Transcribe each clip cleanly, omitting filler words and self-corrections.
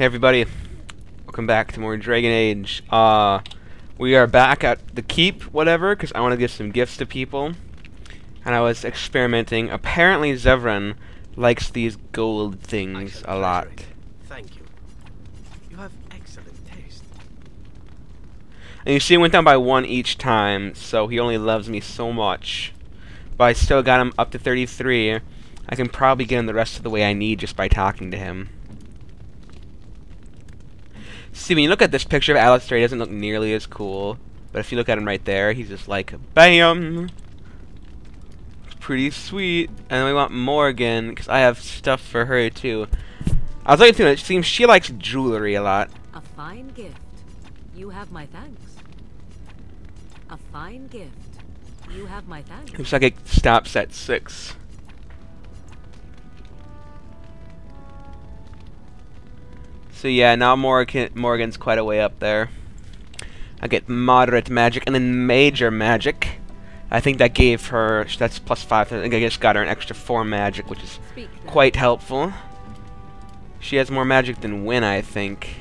Hey everybody, welcome back to more Dragon Age. We are back at the keep, whatever, because I want to give some gifts to people. And I was experimenting. Apparently Zevran likes these gold things a lot. Thank you. You have excellent taste. And you see, it went down by 1 each time, so he only loves me so much. But I still got him up to 33. I can probably get him the rest of the way I need just by talking to him. See, when you look at this picture of Alistair, he doesn't look nearly as cool. But if you look at him right there, he's just like, BAM! It's pretty sweet. And then we want Morgan, because I have stuff for her too. I was looking through it, it seems she likes jewelry a lot. A fine gift. You have my thanks. A fine gift. You have my thanks. Looks like it stops at 6. So yeah, now Morgan's quite a way up there. I get moderate magic and then major magic. I think that gave her, that's +5. I think I just got her an extra 4 magic, which is quite helpful. She has more magic than Wynn, I think.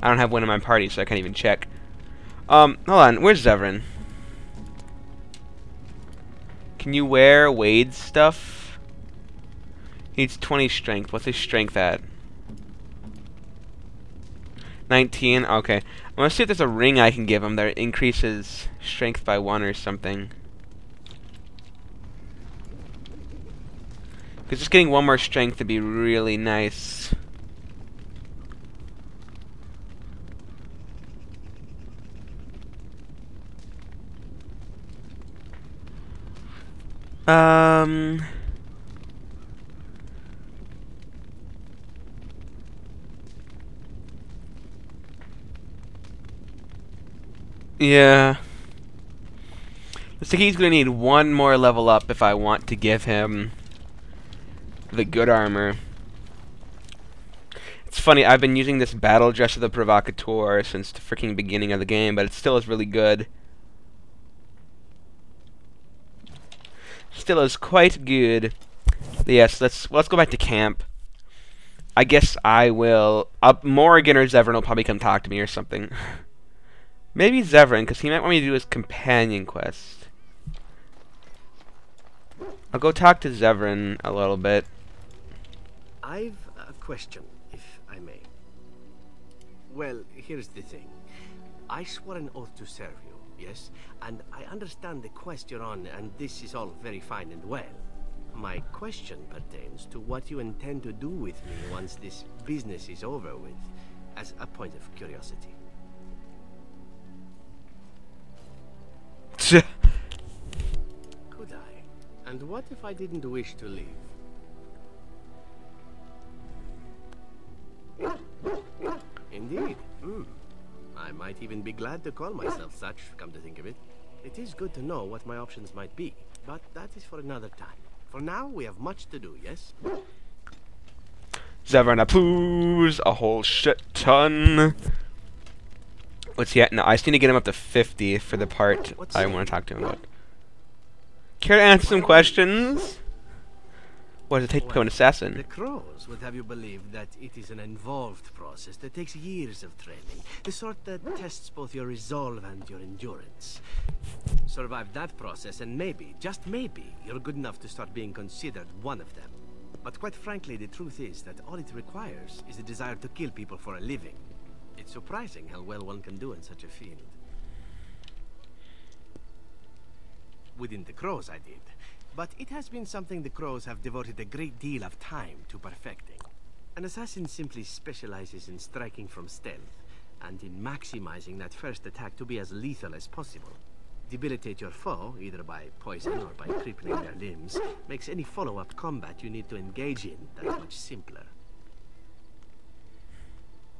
I don't have Wynn in my party, so I can't even check. Hold on, where's Zevran? Can you wear Wade's stuff? He needs 20 strength. What's his strength at? 19? Okay. I'm gonna see if there's a ring I can give him that increases strength by 1 or something. Because just getting 1 more strength would be really nice. Yeah. Looks like he's gonna need 1 more level up if I want to give him the good armor. It's funny, I've been using this battle dress of the Provocateur since the freaking beginning of the game, but it still is really good. Still is quite good. Yes, let's go back to camp. I guess I will. Morgan or Zevran will probably come talk to me or something. Maybe Zevran, because he might want me to do his companion quest. I'll go talk to Zevran a little bit. I've a question, if I may. Well, here's the thing. I swore an oath to serve you, yes? And I understand the quest you're on, and this is all very fine and well. My question pertains to what you intend to do with me once this business is over with, as a point of curiosity. Could I? And what if I didn't wish to leave? Indeed. I might even be glad to call myself such, come to think of it. It is good to know what my options might be, but that is for another time. For now, we have much to do, yes? Zevran approves a whole shit ton. What's he at? No, I just need to get him up to 50 for the part I want to talk to him about. Care to answer some questions? What does it take to become an assassin? The crows would have you believe that it is an involved process that takes years of training. The sort that tests both your resolve and your endurance. Survive that process and maybe, just maybe, you're good enough to start being considered one of them. But quite frankly, the truth is that all it requires is a desire to kill people for a living. It's surprising how well one can do in such a field. Within the crows, I did. But it has been something the crows have devoted a great deal of time to perfecting. An assassin simply specializes in striking from stealth, and in maximizing that first attack to be as lethal as possible. Debilitate your foe, either by poison or by crippling their limbs, makes any follow-up combat you need to engage in that much simpler.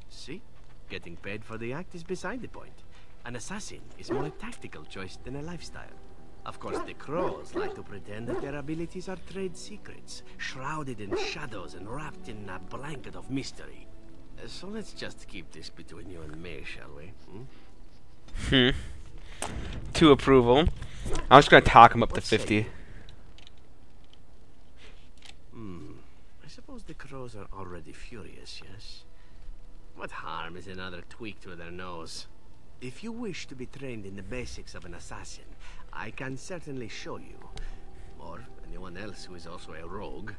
See? Getting paid for the act is beside the point. An assassin is more a tactical choice than a lifestyle. Of course, the crows like to pretend that their abilities are trade secrets, shrouded in shadows and wrapped in a blanket of mystery. So let's just keep this between you and me, shall we? To approval. I'm just gonna talk him up to 50. the crows are already furious, yes? What harm is another tweak to their nose? If you wish to be trained in the basics of an assassin, I can certainly show you. Or anyone else who is also a rogue.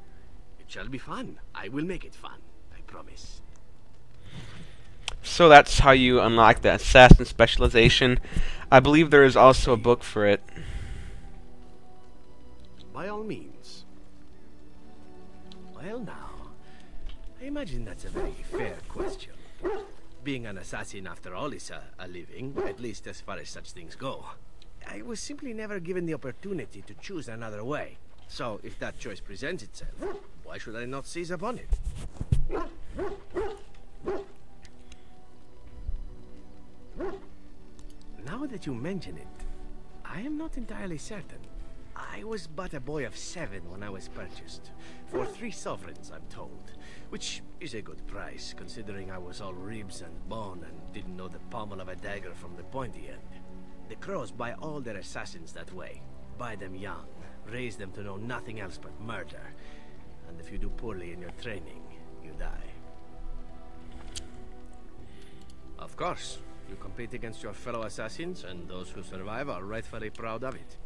It shall be fun. I will make it fun. I promise. So that's how you unlock the assassin specialization. I believe there is also a book for it. By all means. Well now, I imagine that's a very fair question. Being an assassin, after all, is a living, at least as far as such things go. I was simply never given the opportunity to choose another way. So, if that choice presents itself, why should I not seize upon it? Now that you mention it, I am not entirely certain. I was but a boy of 7 when I was purchased. For 3 sovereigns, I'm told. Which is a good price, considering I was all ribs and bone and didn't know the pommel of a dagger from the pointy end. The crows buy all their assassins that way. Buy them young, raise them to know nothing else but murder. And if you do poorly in your training, you die. Of course, you compete against your fellow assassins, and those who survive are rightfully proud of it.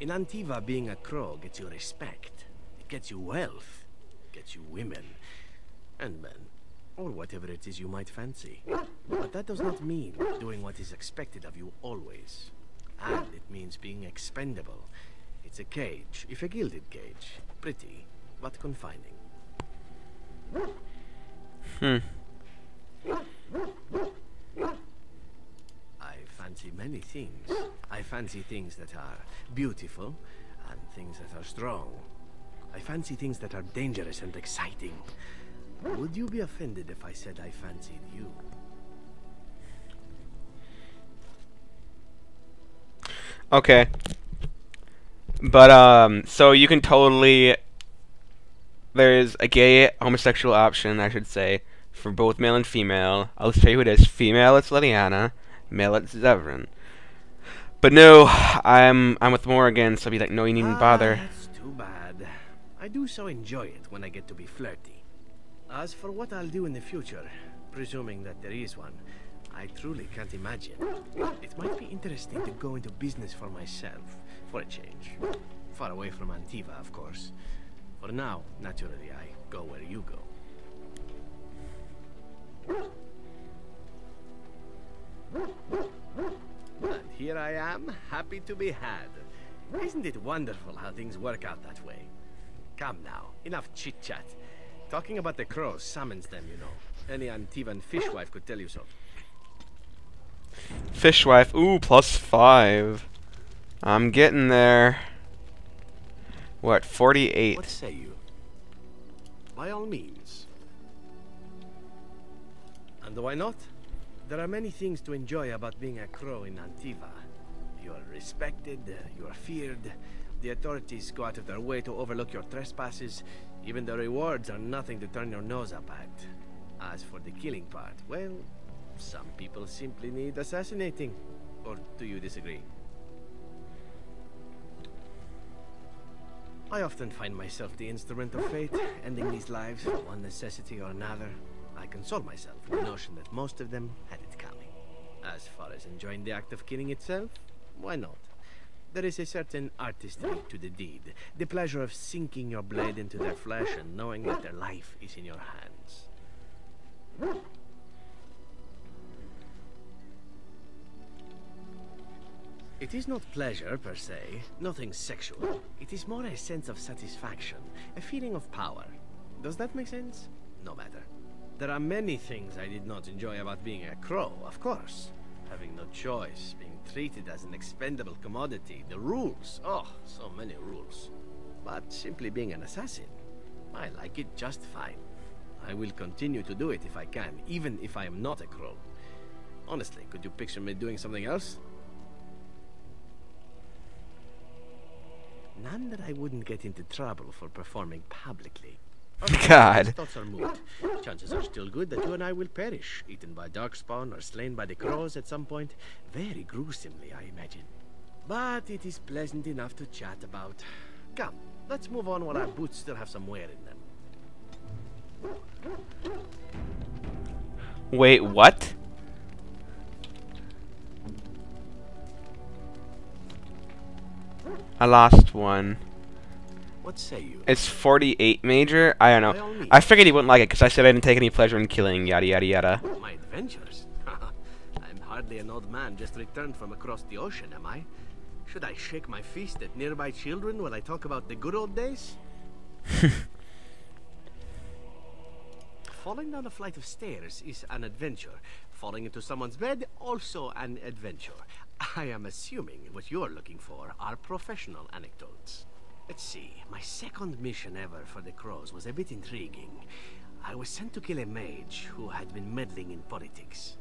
In Antiva, being a crow gets you respect. It gets you wealth. It gets you women. And men. Or whatever it is you might fancy. But that does not mean doing what is expected of you always. And it means being expendable. It's a cage, if a gilded cage. Pretty, but confining. I fancy many things. I fancy things that are beautiful, and things that are strong. I fancy things that are dangerous and exciting. Would you be offended if I said I fancied you? Okay. But, so you can totally... There's a gay homosexual option, I should say, for both male and female. I'll tell you who it is. Female, it's Liliana. Male, it's Zevran. But no, I'm with Morgan, so I'll be like, no, you needn't bother. That's too bad. I do so enjoy it when I get to be flirty. As for what I'll do in the future, presuming that there is one, I truly can't imagine. It might be interesting to go into business for myself, for a change. Far away from Antiva, of course. For now, naturally, I go where you go. And here I am, happy to be had. Isn't it wonderful how things work out that way? Come now, enough chit-chat. Talking about the crows summons them, you know. Any Antivan fishwife could tell you so. Fishwife, ooh, +5. I'm getting there. What, 48? What say you? By all means. And why not? There are many things to enjoy about being a crow in Antiva. You are respected, you are feared. The authorities go out of their way to overlook your trespasses. Even the rewards are nothing to turn your nose up at. As for the killing part, well, some people simply need assassinating. Or do you disagree? I often find myself the instrument of fate, ending these lives for one necessity or another. I console myself with the notion that most of them had it coming. As far as enjoying the act of killing itself, why not? There is a certain artistry to the deed, the pleasure of sinking your blade into their flesh and knowing that their life is in your hands. It is not pleasure per se, nothing sexual. It is more a sense of satisfaction, a feeling of power. Does that make sense? No matter. There are many things I did not enjoy about being a crow, of course. Having no choice, being treated as an expendable commodity, the rules, oh, so many rules. But simply being an assassin, I like it just fine. I will continue to do it if I can, even if I am not a crow. Honestly, could you picture me doing something else? None that I wouldn't get into trouble for performing publicly. God. Thoughts are moot. Chances are still good that you and I will perish, eaten by darkspawn or slain by the crows at some point. Very gruesomely, I imagine. But it is pleasant enough to chat about. Come, let's move on while our boots still have some wear in them. Wait, what? I lost one. What say you? It's 48 major? I don't By all know. means. I figured he wouldn't like it because I said I didn't take any pleasure in killing, yada yada yada. My adventures? I'm hardly an old man just returned from across the ocean, am I? Should I shake my fist at nearby children while I talk about the good old days? Falling down a flight of stairs is an adventure. Falling into someone's bed, also an adventure. I am assuming what you're looking for are professional anecdotes. Let's see, my second mission ever for the Crows was a bit intriguing. I was sent to kill a mage who had been meddling in politics.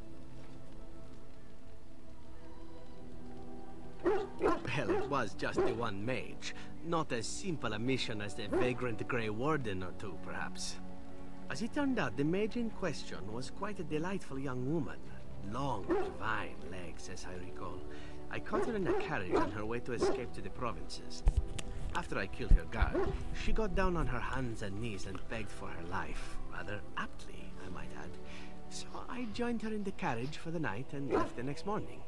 Well, it was just the one mage. Not as simple a mission as the vagrant Grey Warden or two, perhaps. As it turned out, the mage in question was quite a delightful young woman. Long, divine legs, as I recall. I caught her in a carriage on her way to escape to the provinces. After I killed her guard, she got down on her hands and knees and begged for her life. Rather aptly, I might add. So I joined her in the carriage for the night and left the next morning.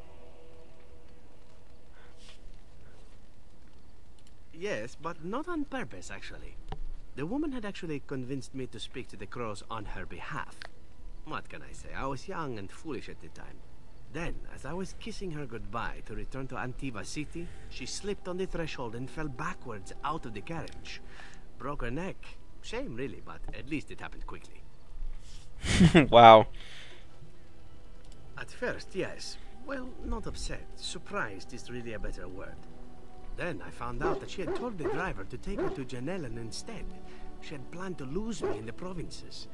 Yes, but not on purpose, actually. The woman had actually convinced me to speak to the Crows on her behalf. What can I say? I was young and foolish at the time. Then, as I was kissing her goodbye to return to Antiva City, she slipped on the threshold and fell backwards out of the carriage. Broke her neck. Shame, really, but at least it happened quickly. Wow. At first, yes. Well, not upset. Surprised is really a better word. Then I found out that she had told the driver to take her to Janellen instead. She had planned to lose me in the provinces.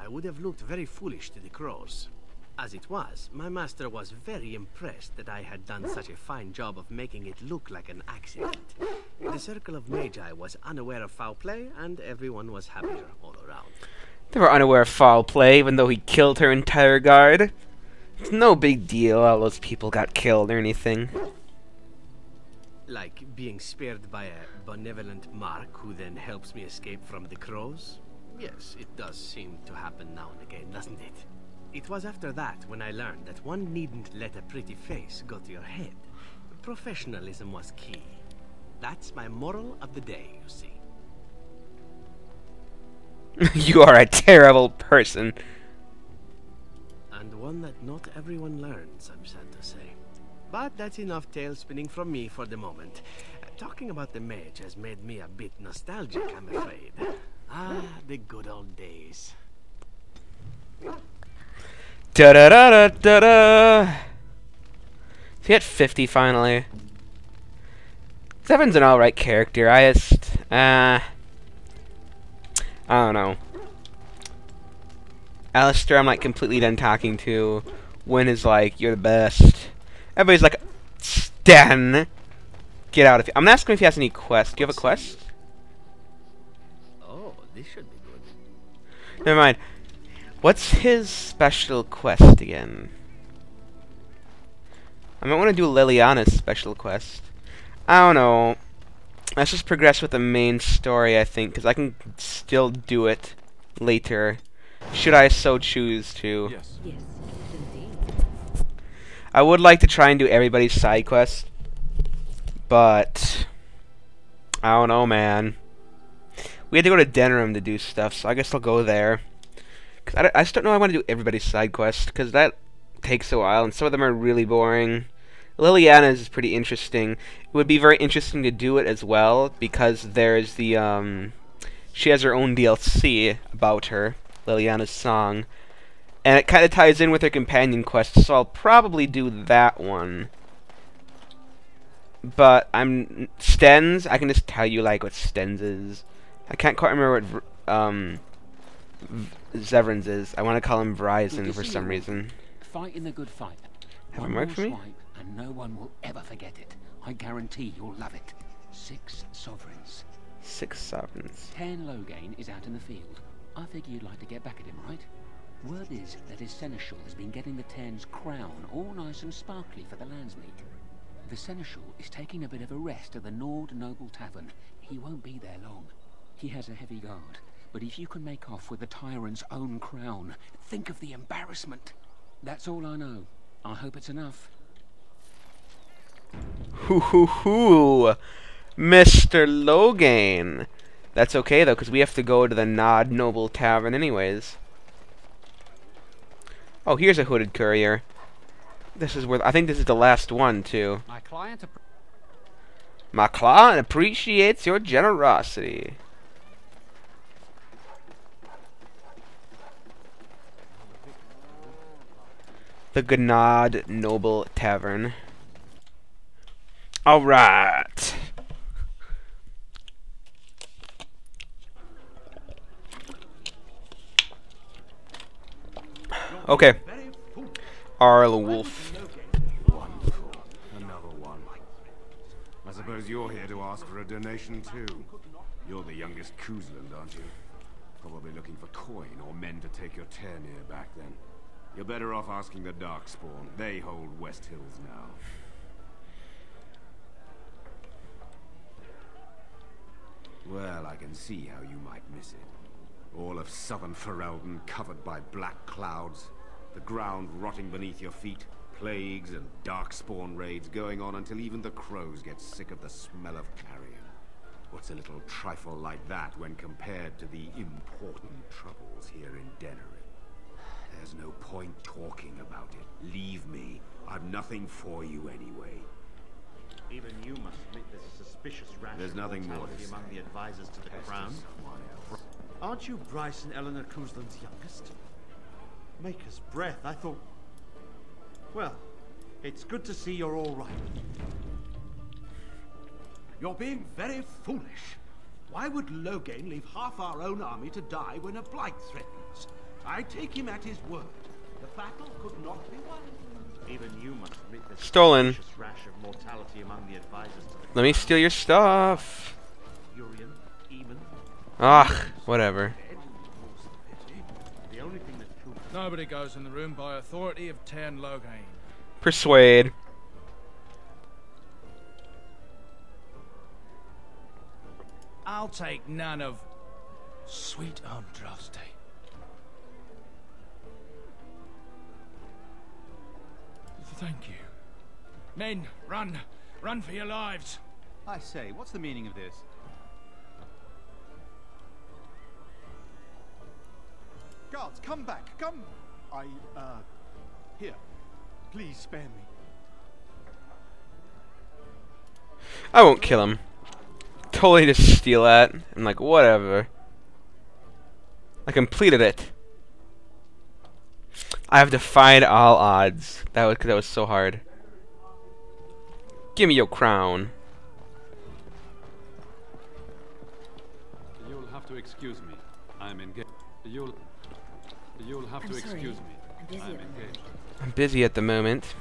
I would have looked very foolish to the Crows. As it was, my master was very impressed that I had done such a fine job of making it look like an accident. The circle of Magi was unaware of foul play, and everyone was happier all around. They were unaware of foul play, even though he killed her entire guard. It's no big deal, all those people got killed or anything. Like being spared by a benevolent mark who then helps me escape from the Crows? Yes, it does seem to happen now and again, doesn't it? It was after that when I learned that one needn't let a pretty face go to your head. Professionalism was key. That's my moral of the day, you see. You are a terrible person. And one that not everyone learns, I'm sad to say. But that's enough tale spinning from me for the moment. Talking about the mage has made me a bit nostalgic, I'm afraid. Ah, the good old days. Da da da da da da. He hit 50 finally. Seven's an alright character. I don't know. Alistair, I'm like completely done talking to. Wynn is like, you're the best. Everybody's like, Stan, get out of here. I'm gonna ask him if he has any quests. Do you have a quest? Oh, this should be good. Never mind. What's his special quest again? I might want to do Liliana's special quest. I don't know. Let's just progress with the main story, I think, because I can still do it later, should I so choose to. Yes. Yes, indeed. I would like to try and do everybody's side quest, but I don't know, man. We had to go to Denram to do stuff, so I guess I'll go there. Cause I just don't know I want to do everybody's side quest, because that takes a while, and some of them are really boring. Liliana's is pretty interesting. It would be very interesting to do it as well, because there's the, she has her own DLC about her, Liliana's song. And it kind of ties in with her companion quest, so I'll probably do that one. But Stens, I can just tell you, like, what Stens is. I can't quite remember what, Zevran's is. I want to call him Verizon for some reason. Fighting the good fight. Have One it worked more for me? swipe and no one will ever forget it. I guarantee you'll love it. 6 sovereigns. 6 sovereigns. 10 Loghain is out in the field. I figure you'd like to get back at him, right? Word is that his seneschal has been getting the Ten's crown all nice and sparkly for the landsmeet. The seneschal is taking a bit of a rest at the Nord Noble Tavern. He won't be there long. He has a heavy guard, But if you can make off with the tyrant's own crown, think of the embarrassment. That's all I know. I hope it's enough. Hoo hoo hoo! Mr. Logain! That's okay though, because we have to go to the Nod Noble Tavern anyways. Oh, here's a hooded courier. This is where I think this is the last one too. My client appreciates your generosity. The Gnod Noble Tavern. Alright. Okay. Arl Wolf. Wonderful. Another one. I suppose you're here to ask for a donation too. You're the youngest Kuzland, aren't you? Probably looking for coin or men to take your Ternir back then. You're better off asking the Darkspawn. They hold West Hills now. Well, I can see how you might miss it. All of southern Ferelden covered by black clouds, the ground rotting beneath your feet, plagues and Darkspawn raids going on until even the crows get sick of the smell of carrion. What's a little trifle like that when compared to the important troubles here in Denerim? There's no point talking about it. Leave me. I've nothing for you anyway. Even you must admit there's a suspicious rash There's nothing more to among the advisors to the crown. Aren't you Bryce and Eleanor Kuzland's youngest? Maker's breath, I thought... Well, it's good to see you're all right. You're being very foolish. Why would Logain leave half our own army to die when a blight threatens? I take him at his word. The battle could not be won. Even you must admit there's Stolen. a suspicious rash of mortality among the advisors to the Let me steal your stuff. Urian, Eamon. Ah, whatever. The only thing that's true. Nobody goes in the room by authority of Tern Logain. Persuade. I'll take none of sweet Andraste. Thank you. Men, run! Run for your lives! I say, what's the meaning of this? Guards, come back! Come! Here. Please spare me. I won't kill him. Totally just steal that. I'm like, whatever. I completed it. I have defied all odds. That was so hard. Give me your crown. You'll have to excuse me. I'm engaged. You'll have to excuse me. I'm engaged. I'm busy at the moment.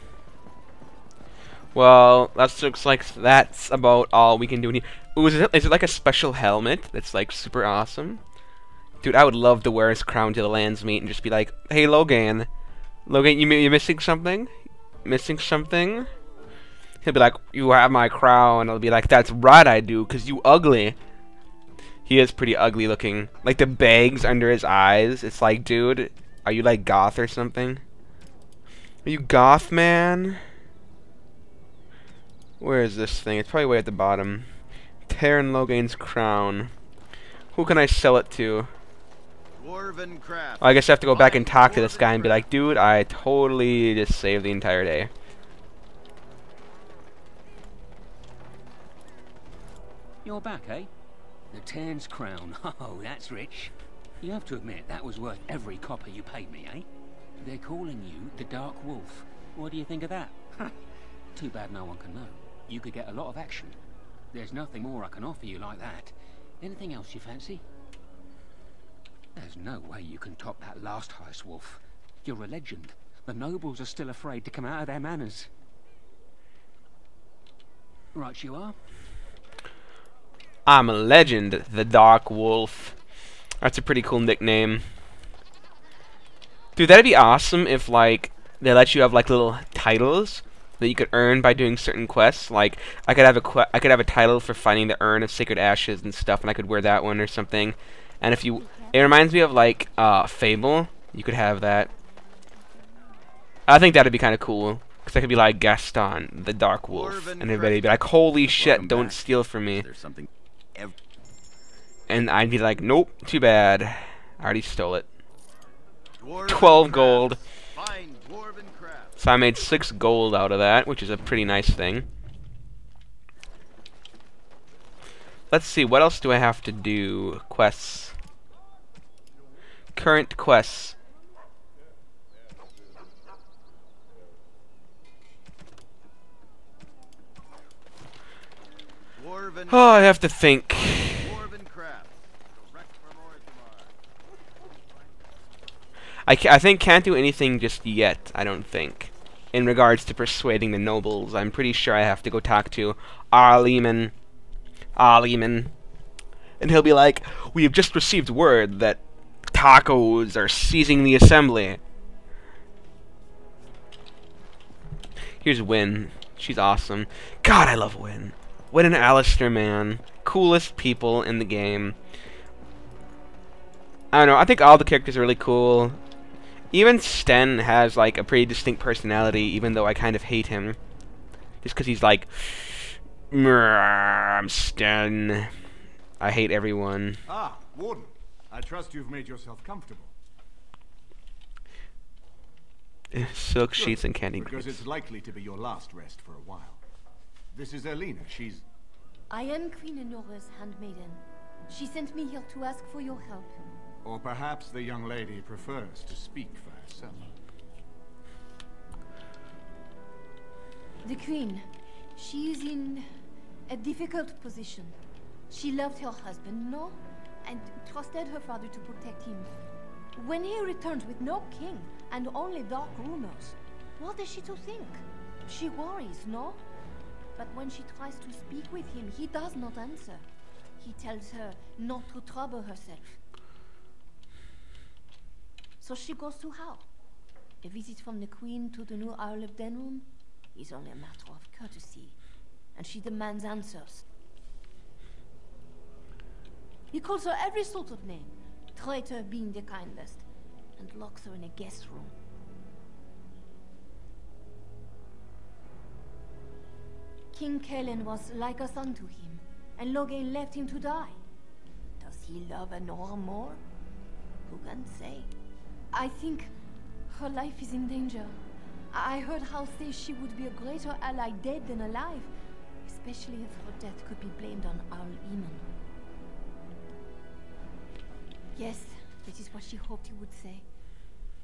Well, that looks like that's about all we can do in here. Ooh, is it like a special helmet that's like super awesome? Dude, I would love to wear his crown to the Landsmeet and just be like, hey Logain. Logain, you missing something? Missing something? He'll be like, you have my crown. I'll be like, that's right I do, cause you ugly. He is pretty ugly looking. Like the bags under his eyes. It's like, dude, are you like goth or something? Are you goth, man? Where is this thing? It's probably way at the bottom. Tern Logain's crown. Who can I sell it to? Dwarven craft. Oh, I guess I have to go back and talk to this guy and be like, dude, I totally just saved the entire day. You're back, eh? The Tern's crown. Oh, that's rich. You have to admit, that was worth every copper you paid me, eh? They're calling you the Dark Wolf. What do you think of that? Too bad no one can know. You could get a lot of action. There's nothing more I can offer you like that. Anything else you fancy? There's no way you can top that last heist, Wolf. You're a legend. The nobles are still afraid to come out of their manors. Right you are. I'm a legend, the Dark Wolf. That's a pretty cool nickname. Dude, that'd be awesome if, like, they let you have, like, little titles that you could earn by doing certain quests. Like, I could have a title for finding the Urn of Sacred Ashes and stuff, and I could wear that one or something. And if you It reminds me of like Fable. You could have that. I think that'd be kind of cool. Because I could be like Gaston, the Dark Wolf, and everybody'd be like, holy shit, don't steal from me. And I'd be like, nope, too bad. I already stole it. 12 gold. So I made 6 gold out of that, which is a pretty nice thing. Let's see, what else do I have to do? Quests. Current quests. Oh, I have to think. I think can't do anything just yet, I don't think. In regards to persuading the nobles, I'm pretty sure I have to go talk to Arleman. And he'll be like, we have just received word that tacos are seizing the assembly. Here's Wynn. She's awesome. God, I love Wynn. Wynn and Alistair, man. Coolest people in the game. I don't know, I think all the characters are really cool. Even Sten has like a pretty distinct personality, even though I kind of hate him. Just because he's like, I'm Sten. I hate everyone. Ah, Warden. I trust you've made yourself comfortable. Silk sheets and candy because grapes. it's likely to be your last rest for a while. This is Elena. She's... I am Queen Enora's handmaiden. She sent me here to ask for your help. Or perhaps the young lady prefers to speak for herself. The Queen, she is in a difficult position. She loved her husband, no? And trusted her father to protect him. When he returns with no king and only dark rumors, what is she to think? She worries, no? But when she tries to speak with him, he does not answer. He tells her not to trouble herself. So she goes to how? A visit from the Queen to the new Isle of Denrum is only a matter of courtesy, and she demands answers. He calls her every sort of name, traitor being the kindest, and locks her in a guest room. King Kellen was like a son to him, and Logain left him to die. Does he love Enora more? Who can say? I think her life is in danger. I heard Hal say she would be a greater ally dead than alive, especially if her death could be blamed on Al-Iman. Yes, that is what she hoped he would say.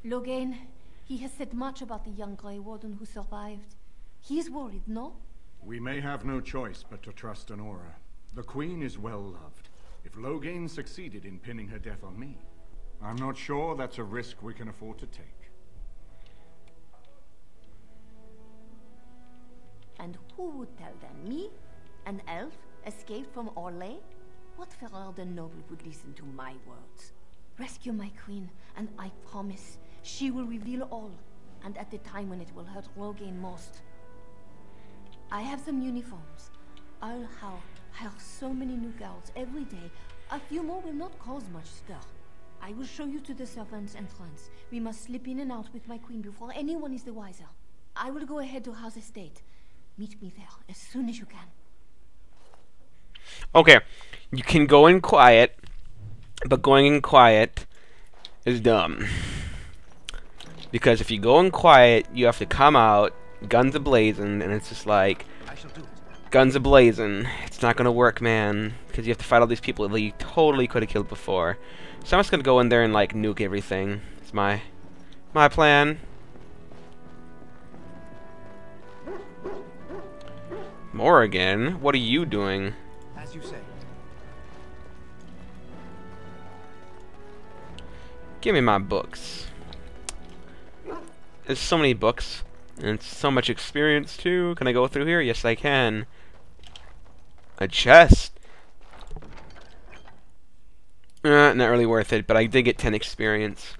Logain, he has said much about the young Grey Warden who survived. He is worried, no? We may have no choice but to trust Enora. The Queen is well loved. If Logain succeeded in pinning her death on me, I'm not sure that's a risk we can afford to take. And who would tell them? Me? An elf escaped from Orlais? What Ferrarden noble would listen to my words? Rescue my queen, and I promise she will reveal all, and at the time when it will hurt Logain most. I have some uniforms. I'll hire so many new girls every day. A few more will not cause much stir. I will show you to the servants' entrance. We must slip in and out with my queen before anyone is the wiser. I will go ahead to House Estate. Meet me there as soon as you can. Okay, you can go in quiet, but going in quiet is dumb. Because if you go in quiet, you have to come out, guns a-blazing, and it's just like, guns a-blazing. It's not gonna work, man, because you have to fight all these people that you totally could have killed before. So I'm just gonna go in there and like nuke everything. It's my plan. Morrigan, what are you doing? As you say. Give me my books. There's so many books, and it's so much experience too. Can I go through here? Yes, I can. A chest. Not really worth it, but I did get 10 experience.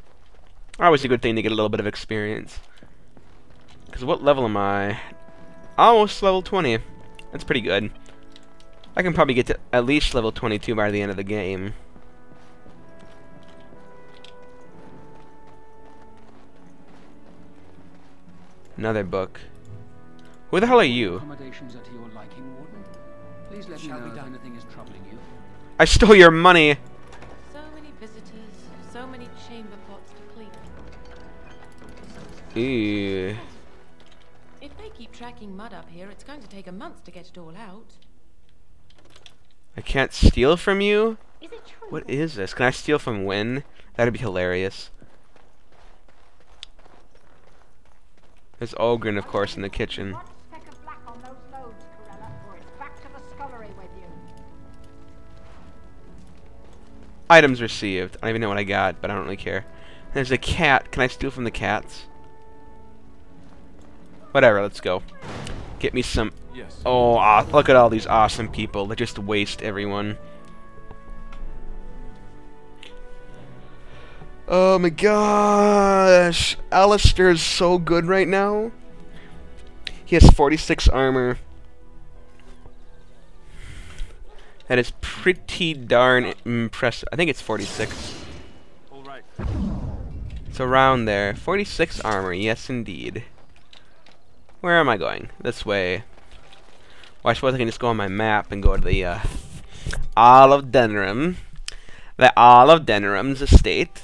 Always a good thing to get a little bit of experience. Because what level am I? Almost level 20. That's pretty good. I can probably get to at least level 22 by the end of the game. Another book. Who the hell are you? Accommodations are to your liking, Warden. Please let me know if anything is troubling you. I stole your money! So many visitors, so many chamber pots to clean. Ew. If they keep tracking mud up here, it's going to take a month to get it all out. I can't steal from you? What is this? Can I steal from Wynn? That'd be hilarious. There's Ogren, of course, in the kitchen. Items received. I don't even know what I got, but I don't really care. There's a cat. Can I steal from the cats? Whatever, let's go. Get me some... Yes. Oh, look at all these awesome people. They just waste everyone. Oh my gosh! Alistair is so good right now. He has 46 armor. That is pretty darn impressive. I think it's 46. All right. It's around there. 46 armor, yes indeed. Where am I going? This way. Well, I suppose I can just go on my map and go to the Isle of Denram. The Isle of Denram's estate.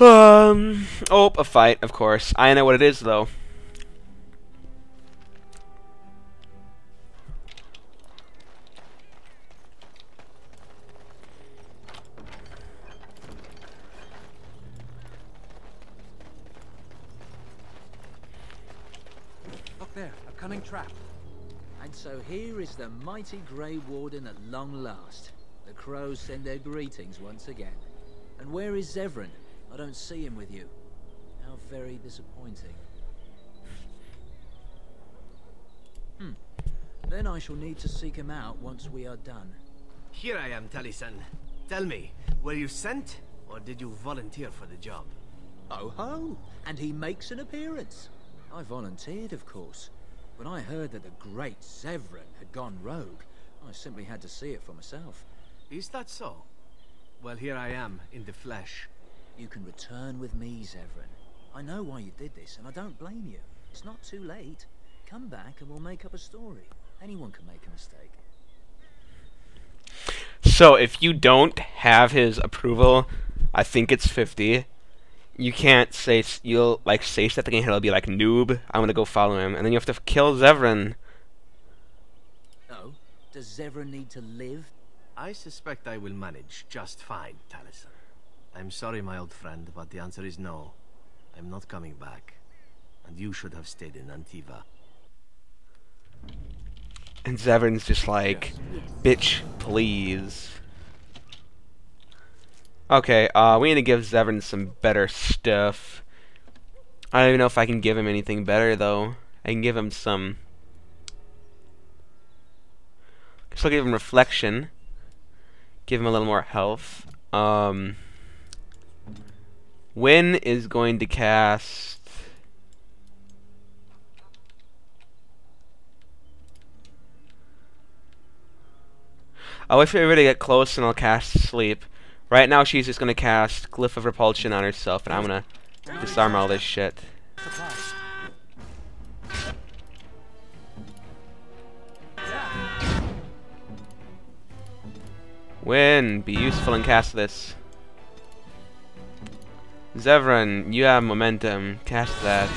Oh, a fight, of course. I know what it is, though. Look there, a cunning trap. And so here is the mighty Grey Warden at long last. The crows send their greetings once again. And where is Zevran? I don't see him with you. How very disappointing. Then I shall need to seek him out once we are done. Here I am, Taliesin. Tell me, were you sent, or did you volunteer for the job? Oh ho! And he makes an appearance. I volunteered, of course. When I heard that the great Zevran had gone rogue, I simply had to see it for myself. Is that so? Well, here I am, in the flesh. You can return with me, Zevran. I know why you did this, and I don't blame you. It's not too late. Come back and we'll make up a story. Anyone can make a mistake. So, if you don't have his approval, I think it's 50. You can't say, you'll, like, say something and he'll be like, noob, I'm gonna go follow him. And then you have to kill Zevran. Oh? Does Zevran need to live? I suspect I will manage just fine, Taliesin. I'm sorry, my old friend, but the answer is no. I'm not coming back. And you should have stayed in Antiva. And Zevran's just like, bitch, please. Okay, we need to give Zevran some better stuff. I don't even know if I can give him anything better, though. I can give him some... guess I'll give him Reflection. Give him a little more health. Wynn is going to cast... I'll wait for everybody to get close and I'll cast Sleep. Right now she's just going to cast Glyph of Repulsion on herself and I'm going to disarm all this shit. Wynn, be useful and cast this. Zevran, you have momentum. Cast that.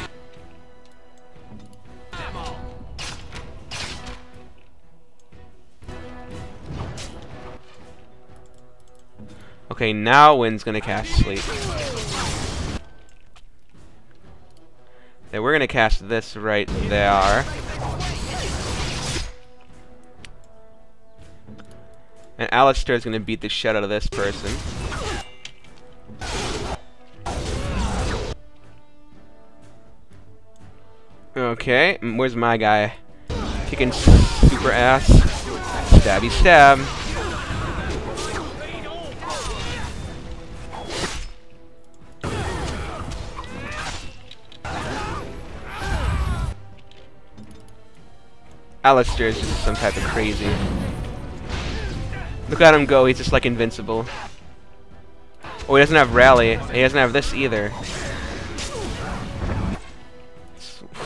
Okay, now Wynn's gonna cast Sleep. Then we're gonna cast this right there. And Alistair's gonna beat the shit out of this person. Okay, where's my guy? Kicking super ass. Stabby stab. Alistair is just some type of crazy. Look at him go, he's just like invincible. Oh, he doesn't have rally. He doesn't have this either.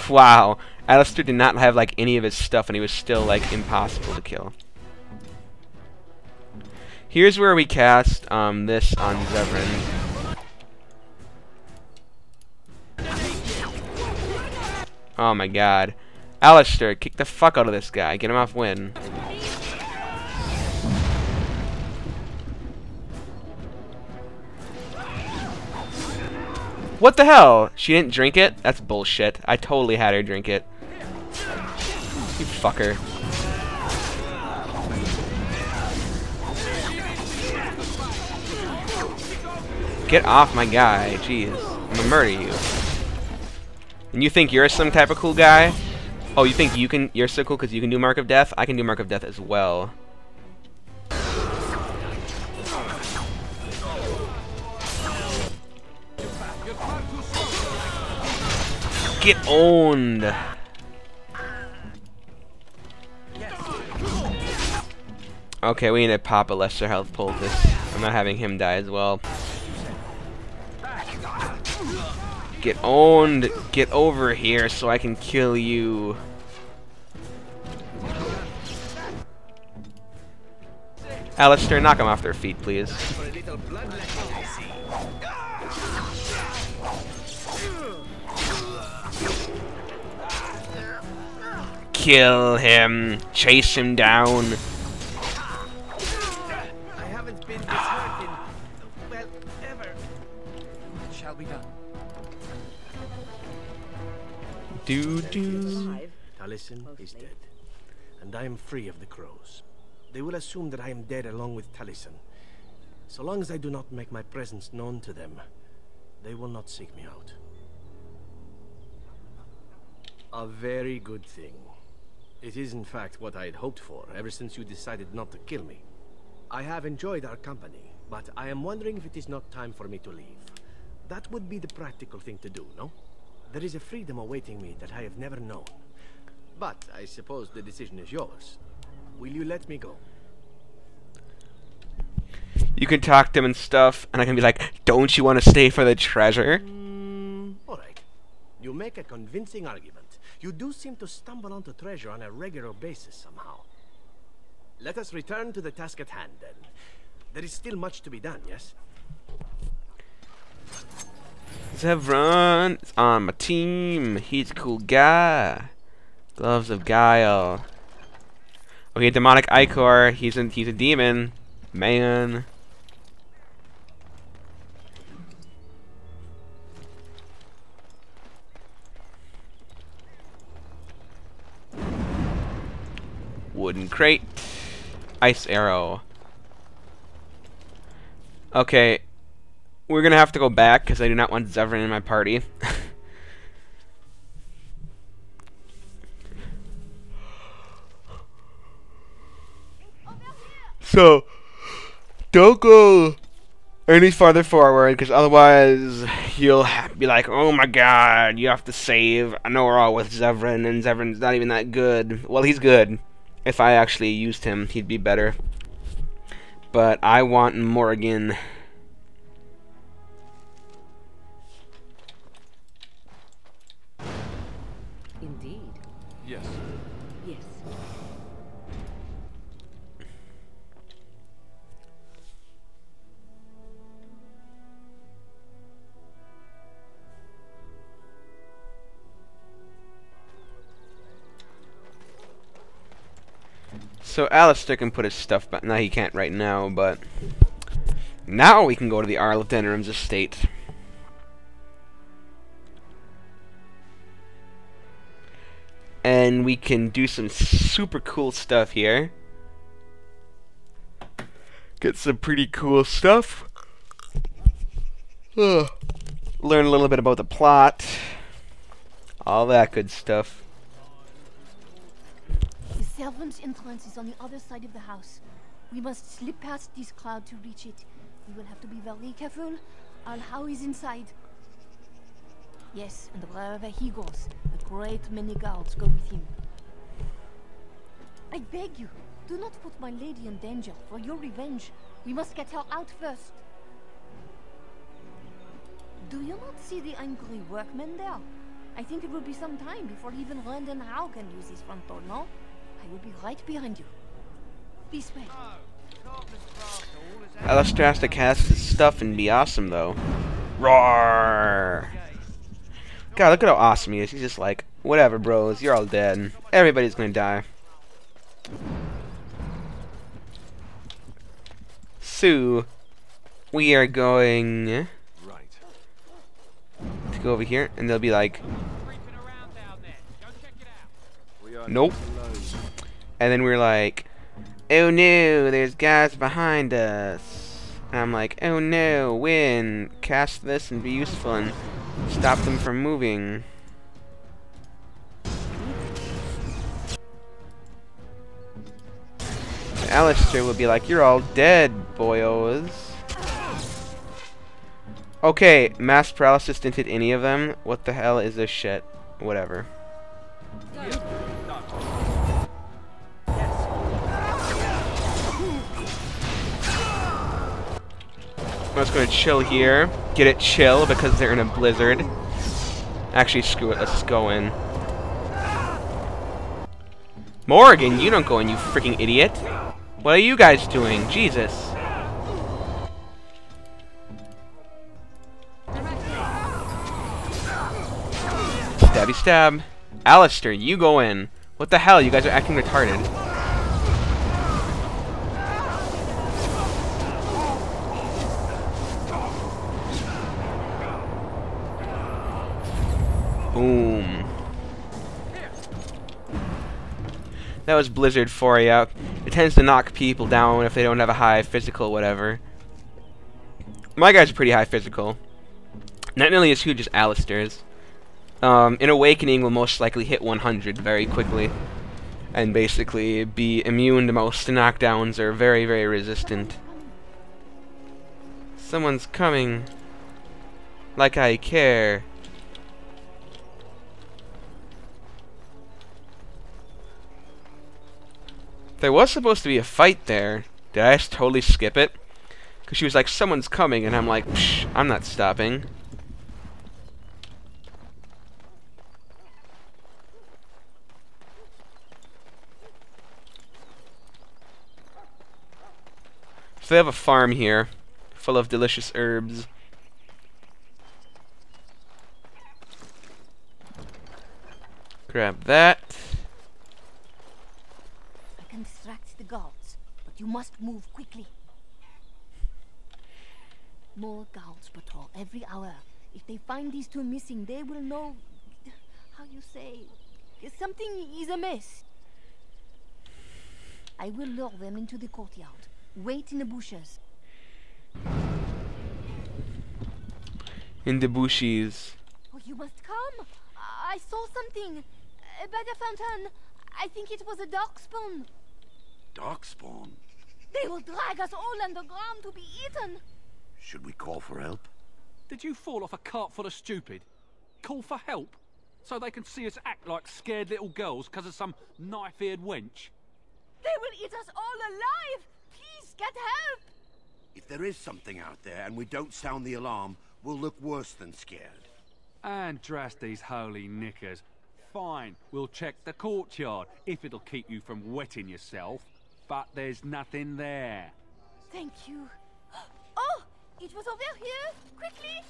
Wow. Alistair did not have like any of his stuff and he was still like impossible to kill. Here's where we cast this on Zevran. Oh my god. Alistair, kick the fuck out of this guy. Get him off win. What the hell? She didn't drink it? That's bullshit. I totally had her drink it. You fucker. Get off my guy. Jeez. I'm gonna murder you. And you think you're some type of cool guy? Oh, you think you're so cool because you can do Mark of Death? I can do Mark of Death as well. Get owned. Okay, we need to pop a lesser health poultice. I'm not having him die as well. Get owned. Get over here so I can kill you. Alistair, knock them off their feet, please. Kill him. Chase him down. I haven't been this hurt in, well, ever. It shall be done. Taliesin is dead, and I am free of the crows. They will assume that I am dead along with Taliesin. So long as I do not make my presence known to them, they will not seek me out. A very good thing. It is in fact what I had hoped for ever since you decided not to kill me. I have enjoyed our company, but I am wondering if it is not time for me to leave. That would be the practical thing to do, no? There is a freedom awaiting me that I have never known. But I suppose the decision is yours. Will you let me go? You can talk to him and stuff, and I can be like, don't you want to stay for the treasure? Alright. You make a convincing argument. You do seem to stumble onto treasure on a regular basis somehow. Let us return to the task at hand, then. There is still much to be done, yes? Zevran is on my team. He's a cool guy. Gloves of Guile. Okay, Demonic Ichor. He's a demon. Man. Wooden crate. Ice arrow. Okay. We're gonna have to go back because I do not want Zevran in my party. So, don't go any farther forward because otherwise you'll be like, oh my god, you have to save. I know we're all with Zevran and Zevran's not even that good. Well, he's good. If I actually used him, he'd be better. But I want Morrigan. Indeed. Yes. Yes. So Alistair can put his stuff back. Now he can't right now, but now we can go to the Arl of Denerim's estate. And we can do some super cool stuff here. Get some pretty cool stuff. Learn a little bit about the plot. All that good stuff. The servants' entrance is on the other side of the house. We must slip past this crowd to reach it. We will have to be very careful. Al-How is inside. Yes, and wherever he goes, a great many guards go with him. I beg you, do not put my lady in danger for your revenge. We must get her out first. Do you not see the angry workmen there? I think it will be some time before even Rand Howe can use his front door, no? I will be right behind you. This way. Alistair has to cast his stuff and be awesome, though. Roar! God, look at how awesome he is. He's just like, whatever, bros, you're all dead. Everybody's gonna die. So, we are going to go over here, and they'll be like, nope. And then we're like, oh no, there's guys behind us. And I'm like, oh no, win, cast this and be useful and stop them from moving. Alistair will be like, you're all dead, boyos. Okay, mass paralysis didn't hit any of them. What the hell is this shit? Whatever. I'm just gonna chill here. Get it chill because they're in a blizzard. Actually, screw it. Let's just go in. Morgan, you don't go in, you freaking idiot. What are you guys doing? Jesus. Stabby stab. Alistair, you go in. What the hell? You guys are acting retarded. Boom. That was Blizzard for you. It tends to knock people down if they don't have a high physical whatever. My guys are pretty high physical. Not nearly as huge as Alistair's. In Awakening will most likely hit 100 very quickly. And basically be immune to most knockdowns or very, very resistant. Someone's coming. Like I care. There was supposed to be a fight there. Did I just totally skip it? Because she was like, someone's coming, and I'm like, psh, I'm not stopping. So they have a farm here, full of delicious herbs. Grab that. Distract the guards, but you must move quickly. More guards patrol every hour. If they find these two missing, they will know, how you say, something is amiss. I will lure them into the courtyard. Wait in the bushes. In the bushes. Oh, you must come. I saw something by the fountain. I think it was a darkspawn. Darkspawn? They will drag us all underground to be eaten. Should we call for help? Did you fall off a cart full of stupid? Call for help? So they can see us act like scared little girls because of some knife-eared wench? They will eat us all alive! Please, get help! If there is something out there and we don't sound the alarm, we'll look worse than scared. And drast these holy knickers. Fine, we'll check the courtyard, if it'll keep you from wetting yourself. But there's nothing there. Thank you. Oh! It was over here! Quickly!